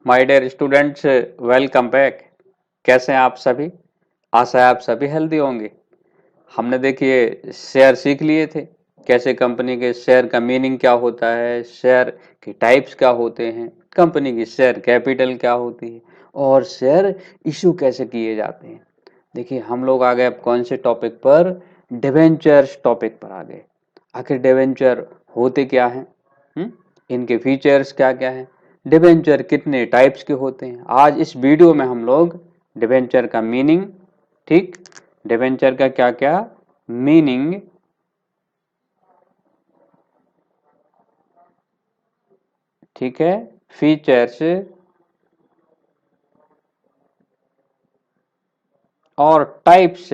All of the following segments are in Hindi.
My dear students, welcome back. कैसे हैं आप सभी? आशा है आप सभी हेल्दी होंगे। हमने देखिए शेयर सीख लिए थे, कैसे कंपनी के शेयर का मीनिंग क्या होता है, शेयर के टाइप्स क्या होते हैं, कंपनी की शेयर कैपिटल क्या होती है और शेयर इशू कैसे किए जाते हैं। देखिए हम लोग आ गए अब कौन से टॉपिक पर? डिवेंचर्स टॉपिक पर आ गए। आखिर डिवेंचर होते क्या हैं? इनके फीचर्स क्या क्या हैं? डिवेंचर कितने टाइप्स के होते हैं? आज इस वीडियो में हम लोग डिवेंचर का मीनिंग, ठीक, डिवेंचर का क्या क्या मीनिंग, ठीक है, फीचर्स और टाइप्स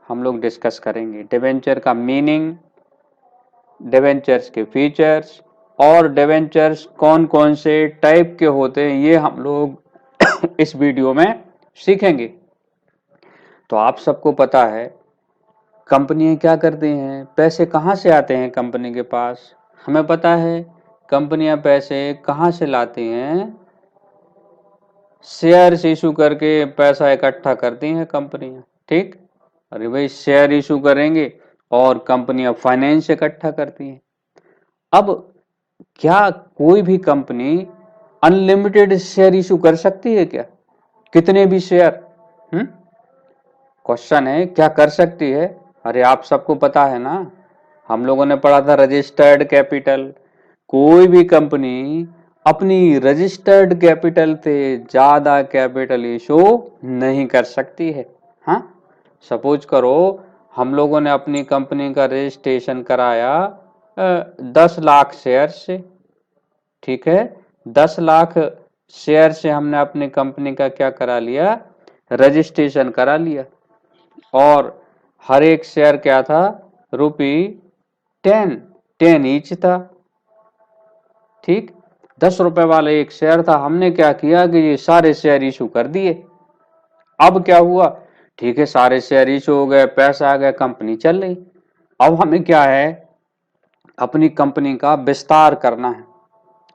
हम लोग डिस्कस करेंगे। डिवेंचर का मीनिंग, डिवेंचर्स के फीचर्स और डिवेंचर्स कौन कौन से टाइप के होते हैं, ये हम लोग इस वीडियो में सीखेंगे। तो आप सबको पता है कंपनियां क्या करती हैं, पैसे कहाँ से आते हैं कंपनी के पास? हमें पता है कंपनियां पैसे कहाँ से लाती हैं? शेयर इशू करके पैसा इकट्ठा करती हैं कंपनियां, ठीक। अरे भाई शेयर इशू करेंगे और कंपनियां फाइनेंस इकट्ठा करती हैं। अब क्या कोई भी कंपनी अनलिमिटेड शेयर इशू कर सकती है क्या? कितने भी शेयर? क्वेश्चन है, क्या कर सकती है? अरे आप सबको पता है ना, हम लोगों ने पढ़ा था रजिस्टर्ड कैपिटल। कोई भी कंपनी अपनी रजिस्टर्ड कैपिटल से ज्यादा कैपिटल इशू नहीं कर सकती है। हाँ, सपोज करो हम लोगों ने अपनी कंपनी का रजिस्ट्रेशन कराया 10 लाख शेयर से, ठीक है। 10 लाख शेयर से हमने अपनी कंपनी का क्या करा लिया? रजिस्ट्रेशन करा लिया। और हर एक शेयर क्या था? ₹10 10 ईच था, ठीक। 10 रुपए वाला एक शेयर था, हमने क्या किया कि ये सारे शेयर इशू कर दिए। अब क्या हुआ? ठीक है, सारे शेयर इशू हो गए, पैसा आ गया, कंपनी चल रही। अब हमें क्या है, अपनी कंपनी का विस्तार करना है,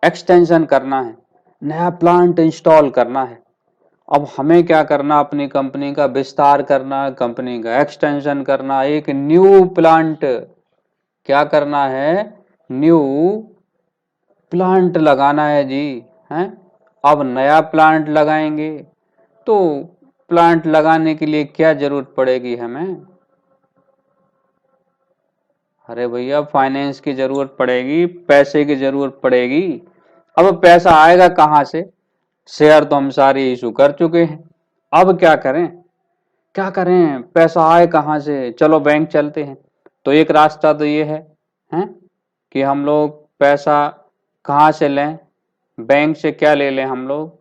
एक्सटेंशन करना है, नया प्लांट इंस्टॉल करना है। अब हमें क्या करना, अपनी कंपनी का विस्तार करना, कंपनी का एक्सटेंशन करना, एक न्यू प्लांट क्या करना है, न्यू प्लांट लगाना है जी, हैं। अब नया प्लांट लगाएंगे तो प्लांट लगाने के लिए क्या जरूरत पड़ेगी हमें? अरे भैया फाइनेंस की जरूरत पड़ेगी, पैसे की जरूरत पड़ेगी। अब पैसा आएगा कहाँ से? शेयर तो हम सारे इशू कर चुके हैं। अब क्या करें, क्या करें, पैसा आए कहाँ से? चलो बैंक चलते हैं। तो एक रास्ता तो ये है, हैं, कि हम लोग पैसा कहाँ से लें? बैंक से क्या ले लें हम लोग?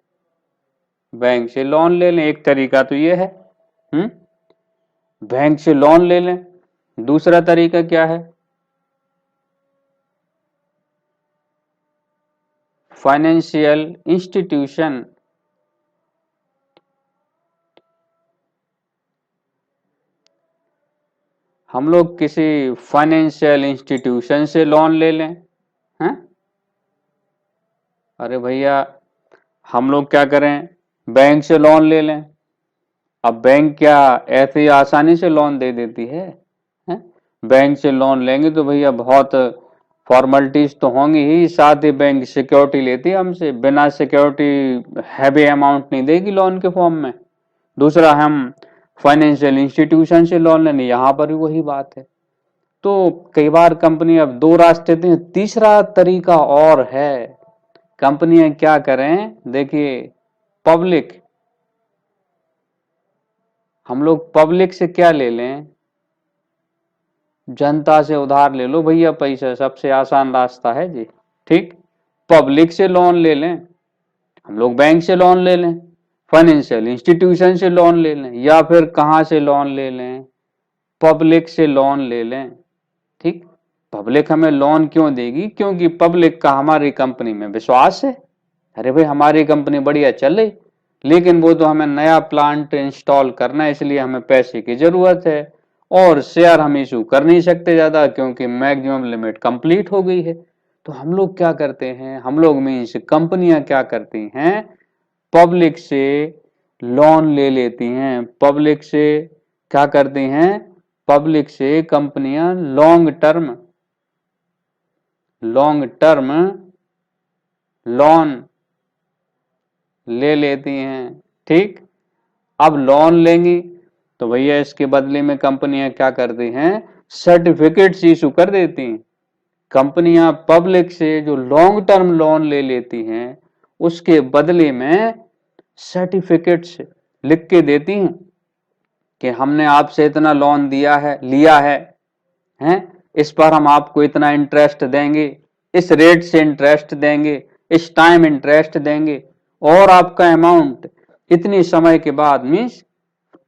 बैंक से लोन ले लें। एक तरीका तो ये है, हम्म, बैंक से लोन ले लें। दूसरा तरीका क्या है? फाइनेंशियल इंस्टीट्यूशन, हम लोग किसी फाइनेंशियल इंस्टीट्यूशन से लोन ले लें, हैं। अरे भैया हम लोग क्या करें, बैंक से लोन ले लें। अब बैंक क्या ऐसे ही आसानी से लोन दे देती है, हैं? बैंक से लोन लेंगे तो भैया बहुत फॉर्मेलिटीज तो होंगी ही, साथ ही बैंक सिक्योरिटी लेती है हमसे, बिना सिक्योरिटी हैवी अमाउंट नहीं देगी लोन के फॉर्म में। दूसरा, हम फाइनेंशियल इंस्टीट्यूशन से लोन लेने, यहाँ पर भी वही बात है। तो कई बार कंपनी अब दो रास्ते दें, तीसरा तरीका और है। कंपनियां क्या करें, देखिए, पब्लिक, हम लोग पब्लिक से क्या ले लें, जनता से उधार ले लो भैया पैसा, सबसे आसान रास्ता है जी, ठीक। पब्लिक से लोन ले लें, हम लोग बैंक से लोन ले लें, फाइनेंशियल इंस्टीट्यूशन से लोन ले लें, या फिर कहां से लोन ले लें, पब्लिक से लोन ले लें, ठीक। पब्लिक हमें लोन क्यों देगी? क्योंकि पब्लिक का हमारी कंपनी में विश्वास है। अरे भाई हमारी कंपनी बढ़िया चल रही, लेकिन वो तो हमें नया प्लांट इंस्टॉल करना है, इसलिए हमें पैसे की जरूरत है। और शेयर हम इशू कर नहीं सकते ज्यादा, क्योंकि मैक्सिमम लिमिट कंप्लीट हो गई है। तो हम लोग क्या करते हैं, हम लोग मीन्स कंपनियां क्या करती हैं, पब्लिक से लोन ले लेती हैं। पब्लिक से क्या करती हैं, पब्लिक से कंपनियां लॉन्ग टर्म लोन ले लेती हैं। ठीक, अब लोन लेंगी तो भैया इसके बदले में कंपनियां क्या करती हैं, सर्टिफिकेट्स इशू कर देती हैं। कंपनियां पब्लिक से जो लॉन्ग टर्म लोन ले लेती हैं उसके बदले में सर्टिफिकेट्स लिख के देती हैं कि हमने आपसे इतना लोन लिया है, हैं, इस पर हम आपको इतना इंटरेस्ट देंगे, इस रेट से इंटरेस्ट देंगे, इस टाइम इंटरेस्ट देंगे, और आपका अमाउंट इतनी समय के बाद means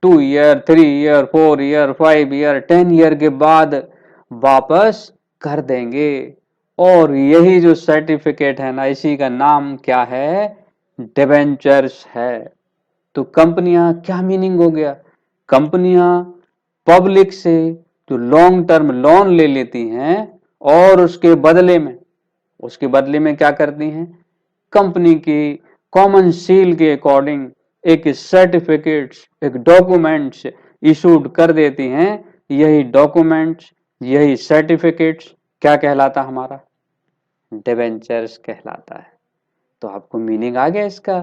2 year, 3 year, 4 year, 5 year, 10 year के बाद वापस कर देंगे। और यही जो सर्टिफिकेट है ना, इसी का नाम क्या है, डिबेंचर्स है। तो कंपनियां क्या मीनिंग हो गया, कंपनियां पब्लिक से जो लॉन्ग टर्म लोन ले लेती हैं और उसके बदले में क्या करती हैं, कंपनी की कॉमन सील के अकॉर्डिंग एक सर्टिफिकेट्स, एक डॉक्यूमेंट्स इशूड कर देती हैं। यही डॉक्यूमेंट्स, यही सर्टिफिकेट्स क्या कहलाता हमारा, डिबेंचर्स कहलाता है। तो आपको मीनिंग आ गया इसका।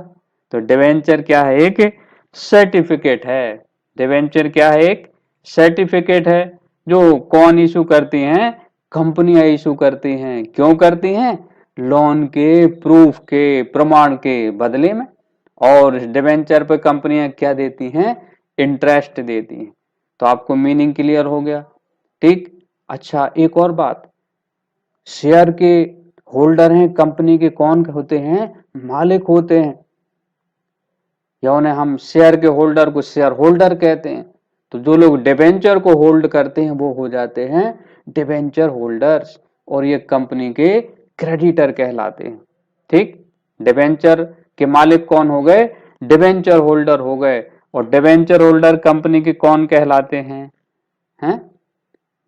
तो डिबेंचर क्या है, एक सर्टिफिकेट है। डिबेंचर क्या है, एक सर्टिफिकेट है जो कौन इशू करती हैं, कंपनियां इशू करती हैं। क्यों करती हैं, लोन के प्रूफ के प्रमाण के बदले में। और डिबेंचर पे कंपनियां क्या देती हैं, इंटरेस्ट देती हैं। तो आपको मीनिंग क्लियर हो गया। ठीक, अच्छा एक और बात, शेयर के होल्डर हैं कंपनी के, कौन होते हैं, मालिक होते हैं, या उन्हें हम शेयर के होल्डर को शेयर होल्डर कहते हैं। तो जो लोग डिबेंचर को होल्ड करते हैं वो हो जाते हैं डिबेंचर होल्डर्स, और ये कंपनी के क्रेडिटर कहलाते हैं। ठीक, डिबेंचर के मालिक कौन हो गए, डिबेंचर होल्डर हो गए। और डिबेंचर होल्डर कंपनी के कौन कहलाते हैं,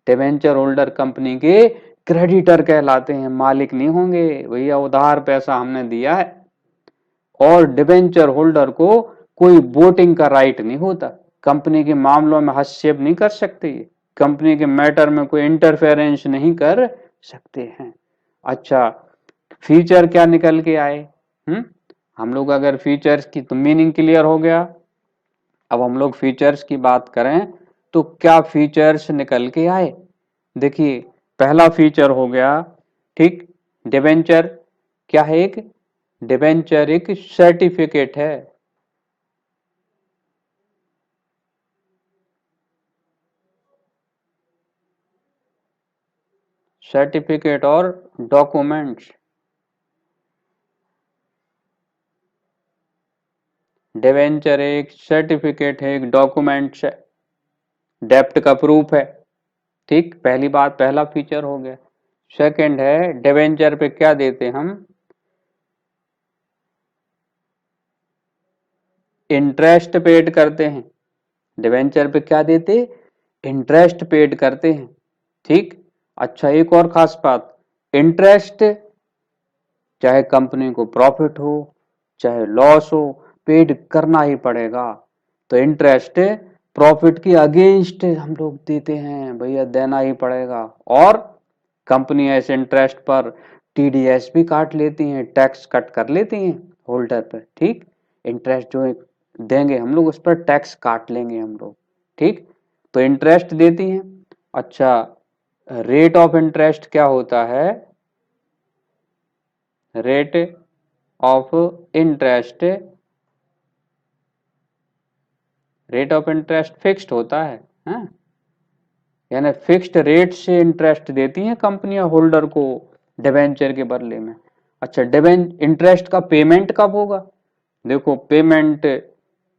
डिबेंचर होल्डर कंपनी के क्रेडिटर कहलाते हैं, मालिक नहीं होंगे भैया, उधार पैसा हमने दिया है। और डिबेंचर होल्डर को कोई वोटिंग का राइट नहीं होता, कंपनी के मामलों में हस्तक्षेप नहीं कर सकते, कंपनी के मैटर में कोई इंटरफेरेंस नहीं कर सकते हैं। अच्छा, फीचर क्या निकल के आए, हम लोग अगर फीचर्स की, तो मीनिंग क्लियर हो गया। अब हम लोग फीचर्स की बात करें तो क्या फीचर्स निकल के आए, देखिए पहला फीचर हो गया, ठीक, डिबेंचर क्या है, एक डिबेंचर एक सर्टिफिकेट है। सर्टिफिकेट और डॉक्यूमेंट्स, डिबेंचर एक सर्टिफिकेट है, एक डॉक्यूमेंट्स है, डेप्ट का प्रूफ है। ठीक, पहली बात, पहला फीचर हो गया। सेकंड है, डिबेंचर पे क्या देते हम, इंटरेस्ट पेड करते हैं। डिबेंचर पे क्या देते, इंटरेस्ट पेड करते हैं। ठीक, अच्छा एक और खास बात, इंटरेस्ट चाहे कंपनी को प्रॉफिट हो चाहे लॉस हो, पेड करना ही पड़ेगा। तो इंटरेस्ट प्रॉफिट की अगेंस्ट हम लोग देते हैं, भैया देना ही पड़ेगा। और कंपनी ऐसे इंटरेस्ट पर टीडीएस भी काट लेती हैं, टैक्स कट कर लेती हैं होल्डर पर। ठीक, इंटरेस्ट जो देंगे हम लोग उस पर टैक्स काट लेंगे हम लोग। ठीक, तो इंटरेस्ट देती हैं। अच्छा, रेट ऑफ इंटरेस्ट क्या होता है, rate of interest, rate of interest fixed होता है, यानी फिक्स्ड रेट से इंटरेस्ट देती हैं कंपनियां होल्डर को डिबेंचर के बदले में। अच्छा, इंटरेस्ट का पेमेंट कब होगा, देखो पेमेंट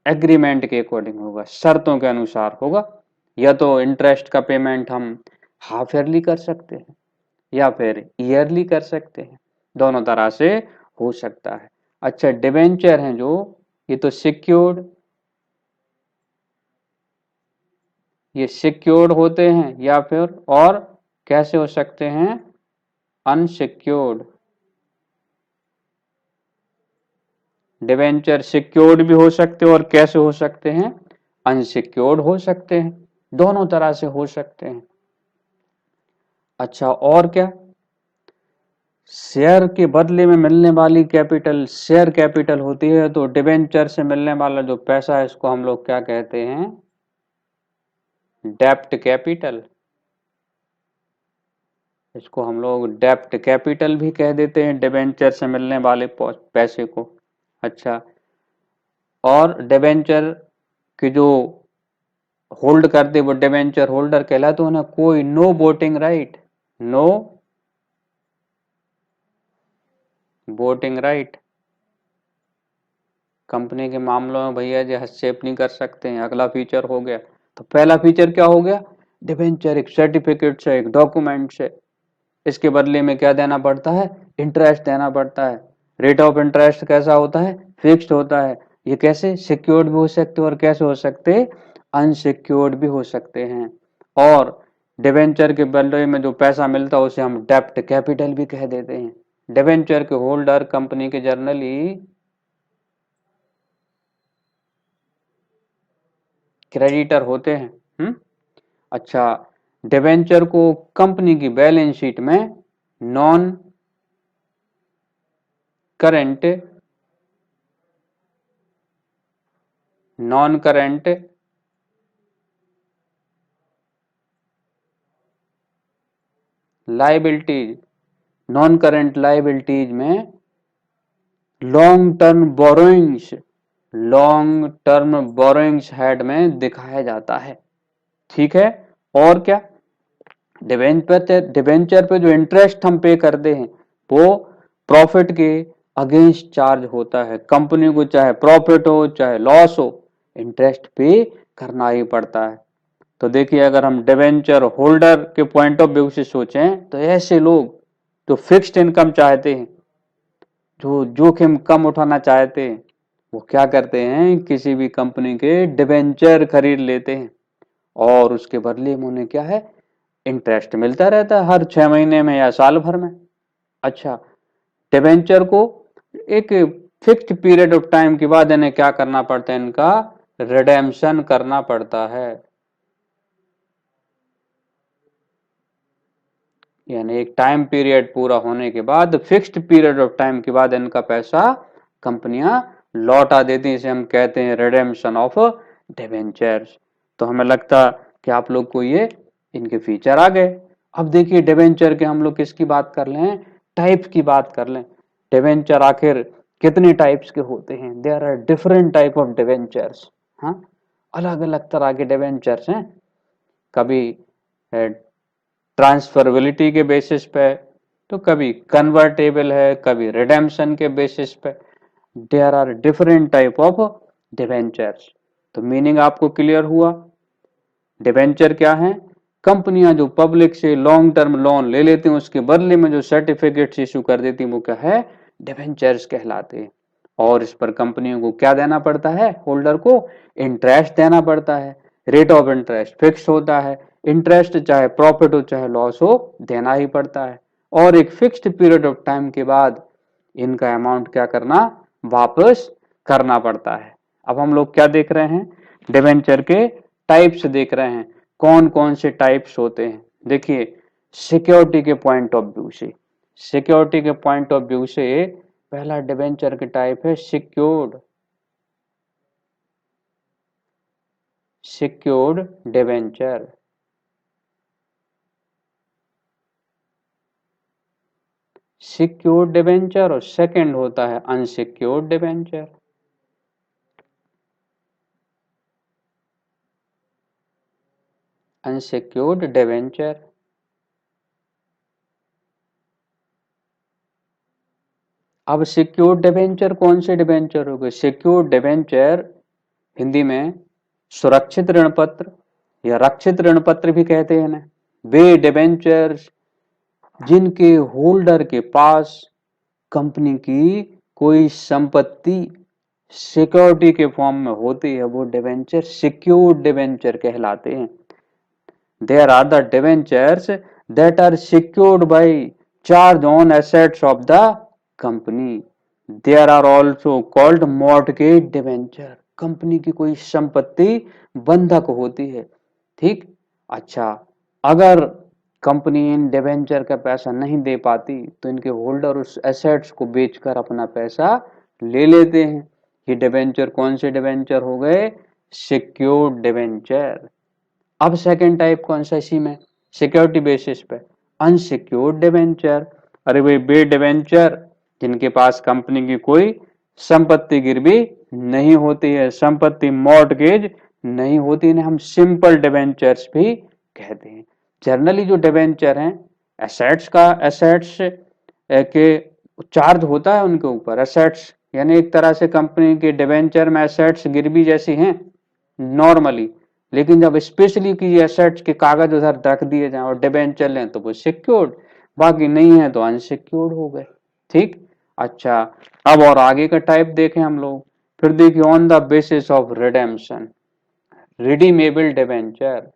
एग्रीमेंट के अकॉर्डिंग होगा, शर्तों के अनुसार होगा। या तो इंटरेस्ट का पेमेंट हम हाफ ईयरली कर सकते हैं या फिर ईयरली कर सकते हैं, दोनों तरह से हो सकता है। अच्छा, डिबेंचर हैं जो, ये तो सिक्योर्ड, ये सिक्योर्ड होते हैं या फिर और कैसे हो सकते हैं, अनसिक्योर्ड। डिबेंचर सिक्योर्ड भी हो सकते हैं और कैसे हो सकते हैं, अनसिक्योर्ड हो सकते हैं, दोनों तरह से हो सकते हैं। अच्छा, और क्या, शेयर के बदले में मिलने वाली कैपिटल शेयर कैपिटल होती है, तो डिबेंचर से मिलने वाला जो पैसा है इसको हम लोग क्या कहते हैं, डेप्ट कैपिटल। इसको हम लोग डेप्ट कैपिटल भी कह देते हैं, डिबेंचर से मिलने वाले पैसे को। अच्छा, और डिबेंचर के जो होल्ड करते वो डिबेंचर होल्डर कहलाते हैं ना, कोई no voting right, no voting right. Company के मामलों में भैया जी हस्तक्षेप नहीं कर सकते हैं। अगला फीचर हो गया, तो पहला फीचर क्या हो गया, डिबेंचर एक सर्टिफिकेट से, एक डॉक्यूमेंट से, इसके बदले में क्या देना पड़ता है, इंटरेस्ट देना पड़ता है। रेट ऑफ इंटरेस्ट कैसा होता है, फिक्स्ड होता है। ये कैसे, सिक्योर्ड भी हो सकते और कैसे हो सकते, अनसिक्योर्ड भी हो सकते हैं। और डिबेंचर के बदले में जो पैसा मिलता है उसे हम डेप्ट कैपिटल भी कह देते हैं। डिबेंचर के होल्डर कंपनी के जर्नली क्रेडिटर होते हैं। अच्छा, डिबेंचर को कंपनी की बैलेंस शीट में non current liabilities, non current liabilities में लॉन्ग टर्म बोरोइंग्स हेड में दिखाया जाता है। ठीक है, और क्या, डिबेंचर पे जो इंटरेस्ट हम पे करते हैं वो प्रॉफिट के अगेंस्ट चार्ज होता है। कंपनी को चाहे प्रॉफिट हो चाहे लॉस हो, इंटरेस्ट पे करना ही पड़ता है। तो देखिए, अगर हम डिबेंचर होल्डर के पॉइंट ऑफ व्यू से सोचें तो ऐसे लोग जो फिक्स्ड इनकम चाहते हैं, जो जोखिम कम उठाना चाहते हैं, वो क्या करते हैं, किसी भी कंपनी के डिबेंचर खरीद लेते हैं और उसके बदले में उन्हें क्या है, इंटरेस्ट मिलता रहता है हर 6 महीने में या साल भर में। अच्छा, डिबेंचर को एक फिक्स्ड पीरियड ऑफ टाइम के बाद इन्हें क्या करना पड़ता है, इनका रिडेम्पशन करना पड़ता है। यानी एक टाइम पीरियड पूरा होने के बाद, फिक्स्ड पीरियड ऑफ टाइम के बाद इनका पैसा कंपनियां लौटा देती हैं। इसे हम कहते हैं रिडेम्पशन ऑफ डिबेंचर्स। तो हमें लगता कि आप लोग को ये इनके फीचर आ गए। अब देखिए डिबेंचर के हम लोग किसकी बात कर लें, टाइप्स की बात कर लें। डिबेंचर आखिर कितने टाइप्स के होते हैं, there are different type of debentures. हाँ, अलग अलग तरह के डिबेंचर्स हैं। कभी ट्रांसफरेबिलिटी के बेसिस पे, तो कभी कन्वर्टेबल है, कभी रिडेम्पशन के बेसिस पे। There are different type of debentures. तो मीनिंग आपको क्लियर हुआ। डिबेंचर क्या है, कंपनियां जो पब्लिक से लॉन्ग टर्म लोन ले लेती हैं उसके बदले में जो सर्टिफिकेट्स इशू कर देती हैं वो क्या है, डिबेंचर्स कहलाते हैं। और इस पर कंपनियों को क्या देना पड़ता है, होल्डर को इंटरेस्ट देना पड़ता है। रेट ऑफ इंटरेस्ट फिक्स होता है, इंटरेस्ट चाहे प्रॉफिट हो चाहे लॉस हो देना ही पड़ता है। और एक फिक्स्ड पीरियड ऑफ टाइम के बाद इनका अमाउंट क्या करना, वापस करना पड़ता है। अब हम लोग क्या देख रहे हैं, डिबेंचर के टाइप्स देख रहे हैं, कौन कौन से टाइप्स होते हैं। देखिए, सिक्योरिटी के पॉइंट ऑफ व्यू से, सिक्योरिटी के पॉइंट ऑफ व्यू से पहला डिबेंचर के टाइप है secured, secured debenture. Secured debenture और सेकंड होता है अनसिक्योर्ड डिबेंचर। अनसिक्योर्ड डिबेंचर, अब सिक्योर्ड डिबेंचर कौन से डिबेंचर हो गए, सिक्योर्ड डिबेंचर हिंदी में सुरक्षित ऋण पत्र या रक्षित ऋण पत्र भी कहते हैं ना, वे डिबेंचर्स जिनके होल्डर के पास कंपनी की कोई संपत्ति सिक्योरिटी के फॉर्म में होती है, वो डिबेंचर सिक्योर्ड डिबेंचर कहलाते हैं। There are the debentures that are secured by charge on assets of the company. There are also called mortgage debenture. Company की कोई संपत्ति बंधक होती है, ठीक। अच्छा, अगर कंपनी इन डिवेंचर का पैसा नहीं दे पाती तो इनके होल्डर उस एसेट्स को बेचकर अपना पैसा ले लेते हैं। ये डिवेंचर कौन से डिवेंचर हो गए? Secured debenture. अब सेकंड टाइप कौन सा इसी में? सिक्योरिटी बेसिस पे अनसिक्योर्ड डिवेंचर। अरे भाई बे डिवेंचर जिनके पास कंपनी की कोई संपत्ति गिरवी नहीं होती है, संपत्ति मॉर्टगेज नहीं होती, इन्हें हम सिंपल डिवेंचर्स भी कहते हैं। जनरली जो डिवेंचर हैं एसेट्स के चार्ज होता है उनके ऊपर, एसेट्स यानी एक तरह से कंपनी के डिवेंचर में एसेट्स गिरवी जैसी हैं नॉर्मली, लेकिन जब स्पेशली की एसेट्स के कागज उधर रख दिए जाए और डिबेंचर लें तो वो सिक्योर्ड, बाकी नहीं है तो अनसिक्योर्ड हो गए, ठीक। अच्छा, अब और आगे का टाइप देखें हम लोग। फिर देखिए on the basis of redemption, redeemable debenture.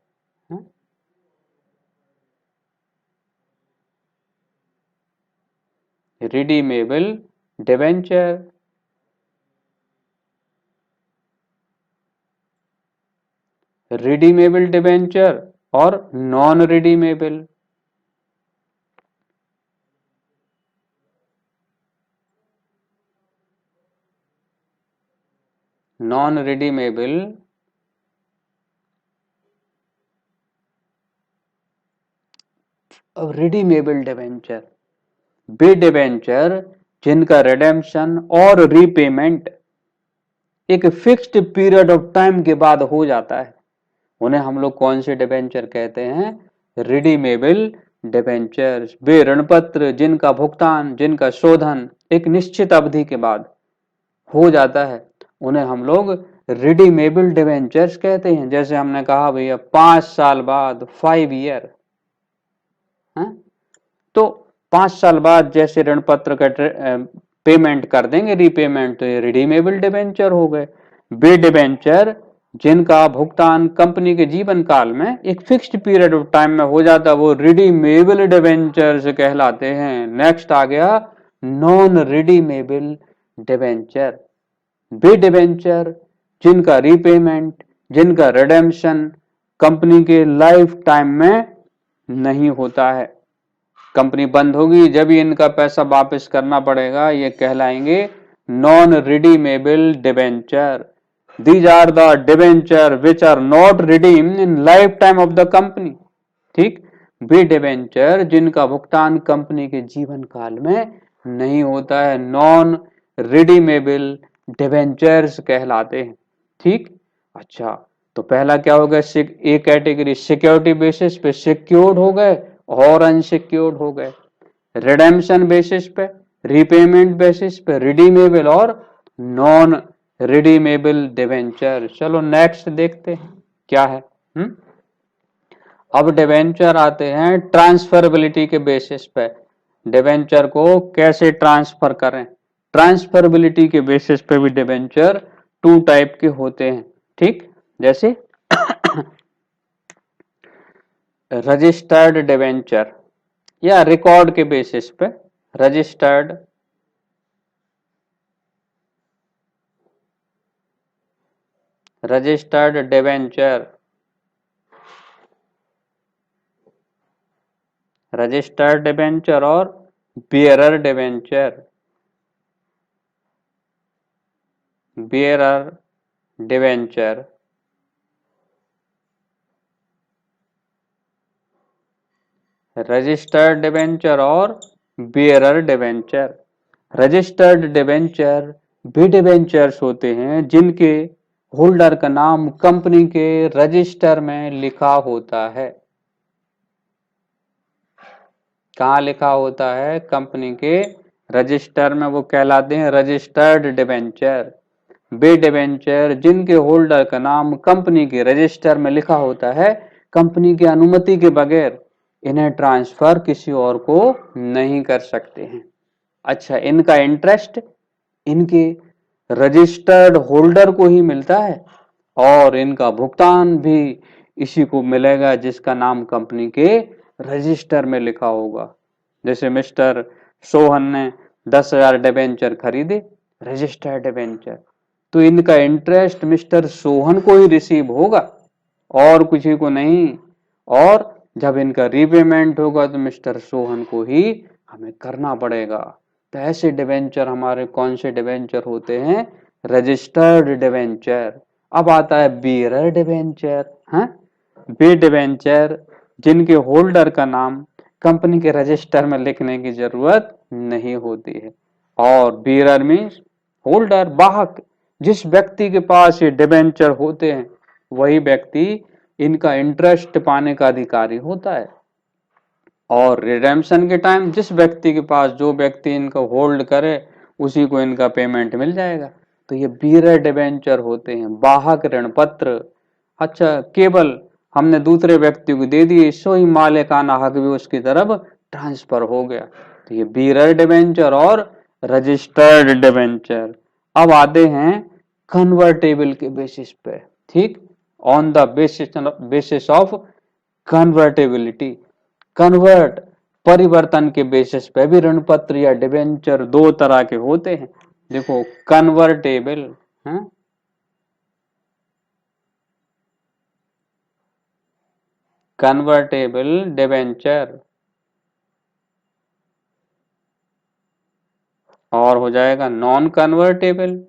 Redeemable debenture, redeemable debenture और नॉन रिडीमेबल। नॉन रिडीमेबल और रिडीमेबल डिबेंचर, वे डिबेंचर जिनका रिडेम्पशन और रीपेमेंट एक फिक्स्ड पीरियड ऑफ टाइम के बाद हो जाता है, उन्हें हम लोग कौन से डिबेंचर कहते हैं? Redeemable debentures. वे ऋणपत्र जिनका भुगतान, जिनका शोधन एक निश्चित अवधि के बाद हो जाता है, उन्हें हम लोग रिडीमेबल डिबेंचर्स कहते हैं। जैसे हमने कहा भैया 5 साल बाद, 5 ईयर, तो 5 साल बाद जैसे ऋण पत्र का पेमेंट कर देंगे, रीपेमेंट, तो ये रिडीमेबल डिबेंचर हो गए। वे डिबेंचर जिनका भुगतान कंपनी के जीवन काल में एक फिक्स्ड पीरियड ऑफ टाइम में हो जाता है, वो रिडीमेबल डिबेंचर कहलाते हैं। नेक्स्ट आ गया नॉन रिडीमेबल डिबेंचर, वे डिबेंचर जिनका रीपेमेंट, जिनका रिडेम्पशन कंपनी के लाइफ टाइम में नहीं होता है, कंपनी बंद होगी जब ही इनका पैसा वापस करना पड़ेगा, ये कहलाएंगे non redeemable debenture. These are the debenture which are not redeemed in life time of the company, ठीक। वे डिबेंचर जिनका भुगतान कंपनी के जीवन काल में नहीं होता है, नॉन रिडीमेबल डिबेंचर्स कहलाते हैं, ठीक। अच्छा, तो पहला क्या हो गया? एक कैटेगरी सिक्योरिटी बेसिस पे सिक्योर्ड हो गए और अनसिक्योर्ड हो गए, रिडेम्पशन बेसिस पे, रीपेमेंट बेसिस पे रिडीमेबल और नॉन रिडीमेबल डिबेंचर। चलो नेक्स्ट देखते हैं क्या है। अब डिबेंचर आते हैं ट्रांसफरेबिलिटी के बेसिस पे, डिबेंचर को कैसे ट्रांसफर करें। ट्रांसफरेबिलिटी के बेसिस पे भी डिबेंचर 2 टाइप के होते हैं, ठीक। जैसे रजिस्टर्ड डिबेंचर या रिकॉर्ड के बेसिस पे रजिस्टर्ड डिबेंचर, रजिस्टर्ड डिबेंचर और bearer debenture, bearer debenture, registered debenture और बियरर डिबेंचर। रजिस्टर्ड डिबेंचर भी डिबेंचर्स होते हैं जिनके होल्डर का नाम कंपनी के रजिस्टर में लिखा होता है। कहाँ लिखा होता है? कंपनी के रजिस्टर में, वो कहलाते हैं रजिस्टर्ड डिबेंचर। वे डिबेंचर जिनके होल्डर का नाम कंपनी के रजिस्टर में लिखा होता है, कंपनी की अनुमति के बगैर इन्हें ट्रांसफर किसी और को नहीं कर सकते हैं। अच्छा, इनका इंटरेस्ट इनके रजिस्टर्ड होल्डर को ही मिलता है और इनका भुगतान भी इसी को मिलेगा जिसका नाम कंपनी के रजिस्टर में लिखा होगा। जैसे मिस्टर सोहन ने 10,000 डिबेंचर खरीदे, रजिस्टर्ड डिबेंचर, तो इनका इंटरेस्ट मिस्टर सोहन को ही रिसीव होगा और किसी को नहीं, और जब इनका रीपेमेंट होगा तो मिस्टर सोहन को ही हमें करना पड़ेगा। तो ऐसे डिबेंचर हमारे कौन से डिबेंचर होते हैं? Registered debenture. अब आता है बियरर डिबेंचर। हाँ, वे डिबेंचर जिनके होल्डर का नाम कंपनी के रजिस्टर में लिखने की जरूरत नहीं होती है। और बियरर मीन्स होल्डर, वाहक। जिस व्यक्ति के पास ये डिबेंचर होते हैं वही व्यक्ति इनका इंटरेस्ट पाने का अधिकारी होता है। और रिडेम्पशन के टाइम जिस व्यक्ति के पास, जो व्यक्ति इनका होल्ड करे उसी को इनका पेमेंट मिल जाएगा। तो ये बियरर डिबेंचर होते हैं, वाहक ऋण पत्र। अच्छा, केवल हमने दूसरे व्यक्ति को दे दिए, सो ही मालिकाना हक भी उसकी तरफ ट्रांसफर हो गया। तो ये बियरर डिबेंचर और रजिस्टर्ड डिबेंचर। अब आते हैं कन्वर्टेबल के बेसिस पे। ठीक, on the basis of convertibility. Convert, परिवर्तन के बेसिस पे भी ऋण पत्र या डिबेंचर दो तरह के होते हैं। देखो, कन्वर्टेबल, कन्वर्टेबल डिबेंचर, और हो जाएगा non convertible.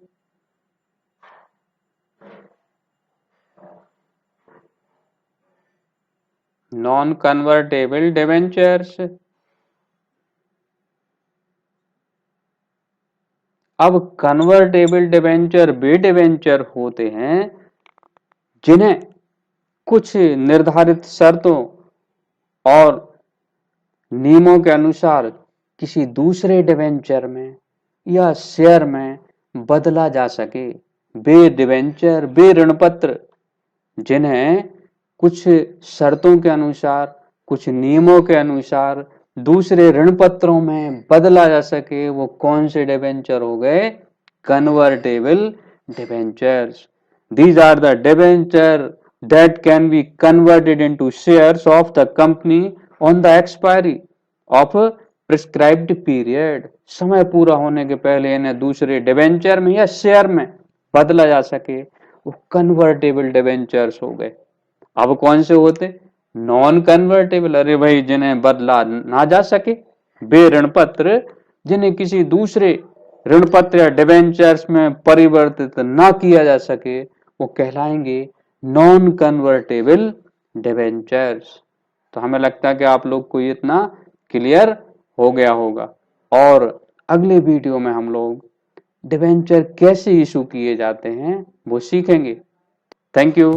Non convertible debentures. अब कन्वर्टेबल डिबेंचर वे डिबेंचर होते हैं जिन्हें कुछ निर्धारित शर्तों और नियमों के अनुसार किसी दूसरे डिबेंचर में या शेयर में बदला जा सके। वे डिबेंचर, वे ऋण पत्र जिन्हें कुछ शर्तों के अनुसार, कुछ नियमों के अनुसार दूसरे ऋण पत्रों में बदला जा सके, वो कौन से डिबेंचर हो गए? Convertible debentures. These are the debenture that can be converted into shares of the company on the expiry of a prescribed period। समय पूरा होने के पहले इन्हें दूसरे डिबेंचर में या शेयर में बदला जा सके, वो कन्वर्टेबल डिबेंचर्स हो गए। अब कौन से होते? Non convertible. अरे भाई, जिन्हें बदला ना जा सके, वे ऋण पत्र जिन्हें किसी दूसरे ऋण पत्र या डिबेंचर्स में परिवर्तित ना किया जा सके, वो कहलाएंगे नॉन कन्वर्टेबल डिबेंचर्स। तो हमें लगता है कि आप लोग को इतना क्लियर हो गया होगा। और अगले वीडियो में हम लोग डिबेंचर कैसे इशू किए जाते हैं वो सीखेंगे। Thank you.